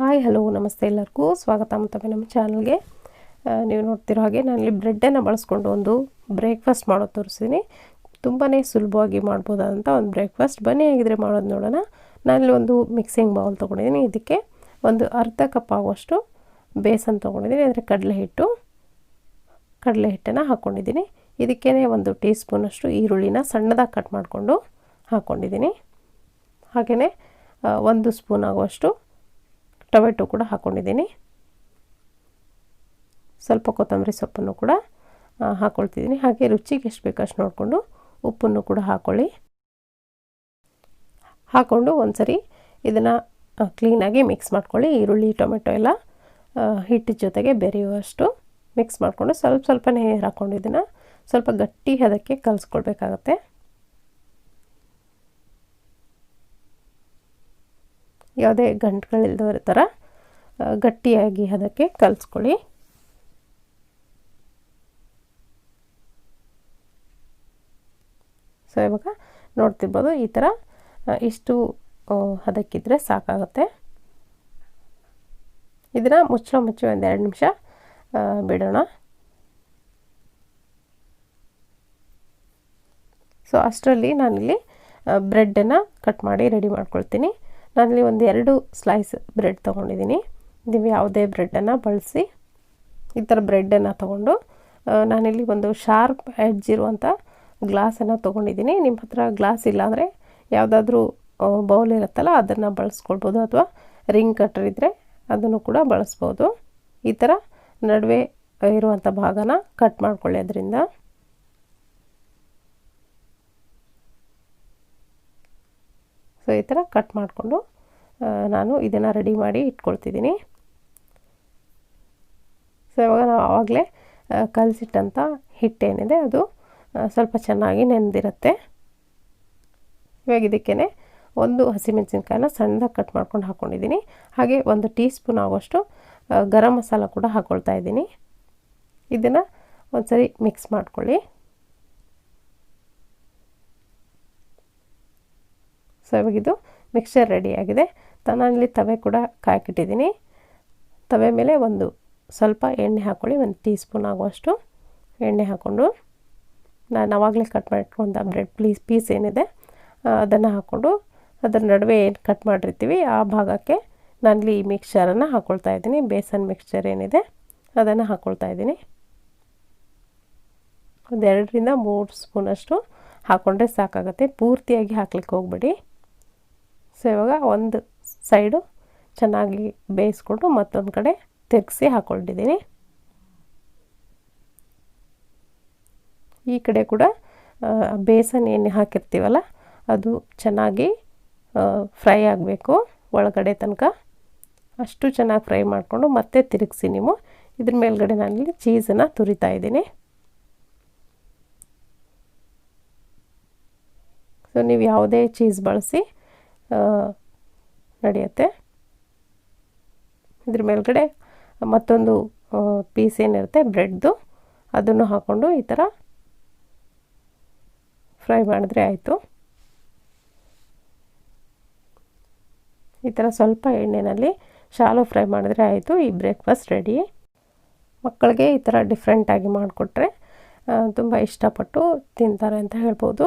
Hi hello ನಮಸ್ತೆ ಎಲ್ಲರಿಗೂ ಸ್ವಾಗತ ಮತ್ತೊಮ್ಮೆ ನಮ್ಮ ಚಾನಲ್ಗೆ. ನೀವು ನೋಡ್ತಿರೋ ಹಾಗೆ ನಾನಿಲ್ಲಿ ಬ್ರೆಡ್ಡನ್ನು ಬಳಸ್ಕೊಂಡು ಒಂದು ಬ್ರೇಕ್ಫಾಸ್ಟ್ ಮಾಡೋದು ತೋರಿಸ್ತೀನಿ. ತುಂಬಾ ಸುಲಭವಾಗಿ ಮಾಡ್ಬೋದಾದಂಥ ಒಂದು ಬ್ರೇಕ್ಫಾಸ್ಟ್. ಬನ್ನಿ ಹೇಗಿದ್ರೆ ಮಾಡೋದು ನೋಡೋಣ. ನಾನಿಲ್ಲಿ ಒಂದು ಮಿಕ್ಸಿಂಗ್ ಬೌಲ್ ತೊಗೊಂಡಿದ್ದೀನಿ. ಇದಕ್ಕೆ ಒಂದು ಅರ್ಧ ಕಪ್ ಆಗುವಷ್ಟು ಬೇಸನ್ ತೊಗೊಂಡಿದ್ದೀನಿ, ಅಂದರೆ ಕಡಲೆ ಹಿಟ್ಟನ್ನು ಹಾಕ್ಕೊಂಡಿದ್ದೀನಿ. ಇದಕ್ಕೇ ಒಂದು ಟೀ ಸ್ಪೂನಷ್ಟು ಈರುಳ್ಳಿನ ಸಣ್ಣದಾಗಿ ಕಟ್ ಮಾಡಿಕೊಂಡು ಹಾಕ್ಕೊಂಡಿದ್ದೀನಿ. ಹಾಗೆಯೇ 1 ಸ್ಪೂನ್ ಆಗುವಷ್ಟು ಟೊಮೆಟೊ ಕೂಡ ಹಾಕ್ಕೊಂಡಿದ್ದೀನಿ. ಸ್ವಲ್ಪ ಕೊತ್ತಂಬರಿ ಸೊಪ್ಪನ್ನು ಕೂಡ ಹಾಕ್ಕೊಳ್ತಿದ್ದೀನಿ. ಹಾಗೆ ರುಚಿಗೆ ಎಷ್ಟು ಬೇಕಷ್ಟು ನೋಡಿಕೊಂಡು ಉಪ್ಪನ್ನು ಕೂಡ ಹಾಕ್ಕೊಂಡು ಒಂದ್ಸರಿ ಇದನ್ನು ಕ್ಲೀನಾಗಿ ಮಿಕ್ಸ್ ಮಾಡ್ಕೊಳ್ಳಿ. ಈರುಳ್ಳಿ ಟೊಮೆಟೊ ಎಲ್ಲ ಹಿಟ್ಟಿನ ಜೊತೆಗೆ ಬೆರೆಯುವಷ್ಟು ಮಿಕ್ಸ್ ಮಾಡಿಕೊಂಡು ಸ್ವಲ್ಪ ನೀರು ಹಾಕ್ಕೊಂಡು ಇದನ್ನು ಸ್ವಲ್ಪ ಗಟ್ಟಿ ಹದಕ್ಕೆ ಕಲಿಸ್ಕೊಳ್ಬೇಕಾಗತ್ತೆ. ಯಾವುದೇ ಗಂಟುಗಳಿಲ್ದವರ ಥರ ಗಟ್ಟಿಯಾಗಿ ಅದಕ್ಕೆ ಕಲಿಸ್ಕೊಳ್ಳಿ. ಸೊ ಇವಾಗ ನೋಡ್ತಿರ್ಬೋದು, ಈ ಥರ ಇಷ್ಟು ಹದಕ್ಕಿದ್ರೆ ಸಾಕಾಗುತ್ತೆ. ಇದನ್ನು ಮುಚ್ಚಿ ಒಂದು 2 ನಿಮಿಷ ಬಿಡೋಣ. ಸೊ ಅಷ್ಟರಲ್ಲಿ ನಾನಿಲ್ಲಿ ಬ್ರೆಡ್ಡನ್ನು ಕಟ್ ಮಾಡಿ ರೆಡಿ ಮಾಡ್ಕೊಳ್ತೀನಿ. ನಾನಿಲ್ಲಿ 2 ಸ್ಲೈಸ್ ಬ್ರೆಡ್ ತೊಗೊಂಡಿದ್ದೀನಿ. ನೀವು ಯಾವುದೇ ಬ್ರೆಡ್ಡನ್ನು ಬಳಸಿ ಈ ಥರ ಬ್ರೆಡ್ಡನ್ನು ತೊಗೊಂಡು ನಾನಿಲ್ಲಿ ಒಂದು ಶಾರ್ಪ್ ಎಡ್ಜ್ ಇರುವಂಥ ಗ್ಲಾಸನ್ನು ತೊಗೊಂಡಿದ್ದೀನಿ. ನಿಮ್ಮ ಹತ್ರ ಗ್ಲಾಸ್ ಇಲ್ಲಾಂದರೆ ಯಾವುದಾದ್ರೂ ಬೌಲ್ ಇರುತ್ತಲ್ಲ ಅದನ್ನು ಬಳಸ್ಕೊಳ್ಬೋದು, ಅಥವಾ ರಿಂಗ್ ಕಟ್ಟರ್ ಇದ್ದರೆ ಅದನ್ನು ಕೂಡ ಬಳಸ್ಬೋದು. ಈ ಥರ ನಡುವೆ ಇರುವಂಥ ಭಾಗನ ಕಟ್ ಮಾಡ್ಕೊಳ್ಳಿ. ಅದರಿಂದ ಸೊ ಈ ಥರ ಕಟ್ ಮಾಡಿಕೊಂಡು ನಾನು ಇದನ್ನು ರೆಡಿ ಮಾಡಿ ಇಟ್ಕೊಳ್ತಿದ್ದೀನಿ. ಸೊ ಇವಾಗ ನಾವು ಆವಾಗಲೇ ಕಲಸಿಟ್ಟಂಥ ಹಿಟ್ಟೇನಿದೆ ಅದು ಸ್ವಲ್ಪ ಚೆನ್ನಾಗಿ ನೆನೆದಿರುತ್ತೆ. ಇವಾಗ ಇದಕ್ಕೇ 1 ಹಸಿಮೆಣಸಿನ್ಕಾಯಿನ ಸಣ್ಣದಾಗಿ ಕಟ್ ಮಾಡ್ಕೊಂಡು ಹಾಕ್ಕೊಂಡಿದ್ದೀನಿ. ಹಾಗೆ 1 ಟೀ ಸ್ಪೂನ್ ಆಗುವಷ್ಟು ಗರಂ ಮಸಾಲ ಕೂಡ ಹಾಕ್ಕೊಳ್ತಾ ಇದ್ದೀನಿ. ಇದನ್ನು ಒಂದ್ಸರಿ ಮಿಕ್ಸ್ ಮಾಡ್ಕೊಳ್ಳಿ. ಸೊ ಇವಾಗಿದು ಮಿಕ್ಸ್ಚರ್ ರೆಡಿಯಾಗಿದೆ. ನಾನಿಲ್ಲಿ ತವೆ ಕೂಡ ಕಾಯ್ಕಿಟ್ಟಿದ್ದೀನಿ. ತವೆ ಮೇಲೆ ಸ್ವಲ್ಪ ಎಣ್ಣೆ ಹಾಕ್ಕೊಳ್ಳಿ. 1 ಟೀ ಸ್ಪೂನ್ ಆಗುವಷ್ಟು ಎಣ್ಣೆ ಹಾಕ್ಕೊಂಡು ನಾನು ಆವಾಗಲೇ ಕಟ್ ಮಾಡಿಟ್ಕೊಂಡ ಬ್ರೆಡ್ ಪೀಸ್ ಏನಿದೆ ಅದನ್ನು ಹಾಕ್ಕೊಂಡು ಅದರ ನಡುವೆ ಏನು ಕಟ್ ಮಾಡಿರ್ತೀವಿ ಆ ಭಾಗಕ್ಕೆ ನಾನಿಲ್ಲಿ ಈ ಮಿಕ್ಸ್ಚರನ್ನು ಹಾಕ್ಕೊಳ್ತಾ ಇದ್ದೀನಿ. ಬೇಸನ್ ಮಿಕ್ಸ್ಚರ್ ಏನಿದೆ ಅದನ್ನು ಹಾಕ್ಕೊಳ್ತಾ ಇದ್ದೀನಿ. 2 ರಿಂದ 3 ಸ್ಪೂನಷ್ಟು ಹಾಕ್ಕೊಂಡ್ರೆ ಸಾಕಾಗುತ್ತೆ. ಪೂರ್ತಿಯಾಗಿ ಹಾಕ್ಲಿಕ್ಕೆ ಹೋಗಬೇಡಿ. ಸೊ ಇವಾಗ ಒಂದು ಸೈಡು ಚೆನ್ನಾಗಿ ಬೇಯಿಸ್ಕೊಂಡು ಮತ್ತೊಂದು ಕಡೆ ತಿರುಗಿಸಿ ಹಾಕ್ಕೊಂಡಿದ್ದೀನಿ. ಈ ಕಡೆ ಕೂಡ ಬೇಸನ್ ಏನು ಹಾಕಿರ್ತೀವಲ್ಲ ಅದು ಚೆನ್ನಾಗಿ ಫ್ರೈ ಆಗಬೇಕು ಒಳಗಡೆ ತನಕ. ಅಷ್ಟು ಚೆನ್ನಾಗಿ ಫ್ರೈ ಮಾಡಿಕೊಂಡು ಮತ್ತೆ ತಿರುಗಿಸಿ ನೀವು ಇದ್ರ ಮೇಲ್ಗಡೆ ನಾನಿಲ್ಲಿ ಚೀಸನ್ನು ತುರಿತಾ ಇದ್ದೀನಿ. ಸೊ ನೀವು ಯಾವುದೇ ಚೀಸ್ ಬಳಸಿ ನಡೆಯುತ್ತೆ. ಇದ್ರ ಮೇಲ್ಗಡೆ ಮತ್ತೊಂದು ಪೀಸ್ ಏನಿರುತ್ತೆ ಬ್ರೆಡ್ದು ಅದನ್ನು ಹಾಕ್ಕೊಂಡು ಈ ಥರ ಫ್ರೈ ಮಾಡಿದ್ರೆ ಆಯಿತು. ಈ ಥರ ಸ್ವಲ್ಪ ಎಣ್ಣೆಯಲ್ಲಿ ಶಾಲೋ ಫ್ರೈ ಮಾಡಿದ್ರೆ ಆಯಿತು. ಈ ಬ್ರೇಕ್ಫಾಸ್ಟ್ ರೆಡಿ. ಮಕ್ಕಳಿಗೆ ಈ ಥರ ಡಿಫ್ರೆಂಟಾಗಿ ಮಾಡಿಕೊಟ್ರೆ ತುಂಬ ಇಷ್ಟಪಟ್ಟು ತಿಂತಾರೆ ಅಂತ ಹೇಳ್ಬೋದು.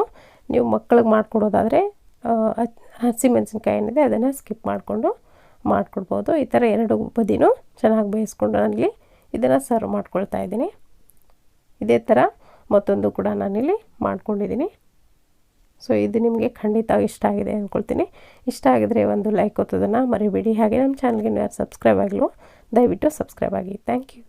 ನೀವು ಮಕ್ಕಳಿಗೆ ಮಾಡಿಕೊಡೋದಾದರೆ ಹಸಿಮೆಣಸಿನ್ಕಾಯಿ ಏನಿದೆ ಅದನ್ನು ಸ್ಕಿಪ್ ಮಾಡಿಕೊಡ್ಬೋದು. ಈ ಥರ 2 ಬದಿನೂ ಚೆನ್ನಾಗಿ ಬೇಯಿಸ್ಕೊಂಡು ನಾನಿಲ್ಲಿ ಇದನ್ನು ಸರ್ವ್ ಮಾಡ್ಕೊಳ್ತಾ ಇದ್ದೀನಿ. ಇದೇ ಥರ ಮತ್ತೊಂದು ಕೂಡ ನಾನಿಲ್ಲಿ ಮಾಡ್ಕೊಂಡಿದ್ದೀನಿ. ಸೊ ಇದು ನಿಮಗೆ ಖಂಡಿತ ಇಷ್ಟ ಆಗಿದೆ ಅಂದ್ಕೊಳ್ತೀನಿ. ಇಷ್ಟ ಆಗಿದ್ರೆ ಒಂದು ಲೈಕ್ ಒತ್ತೋದನ್ನು ಮರಿಬೇಡಿ. ಹಾಗೆ ನಮ್ಮ ಚಾನಲ್ಗೆ ಯಾರು ಸಬ್ಸ್ಕ್ರೈಬ್ ಆಗಿಲ್ವೋ ದಯವಿಟ್ಟು ಸಬ್ಸ್ಕ್ರೈಬ್ ಆಗಿ. Thank you.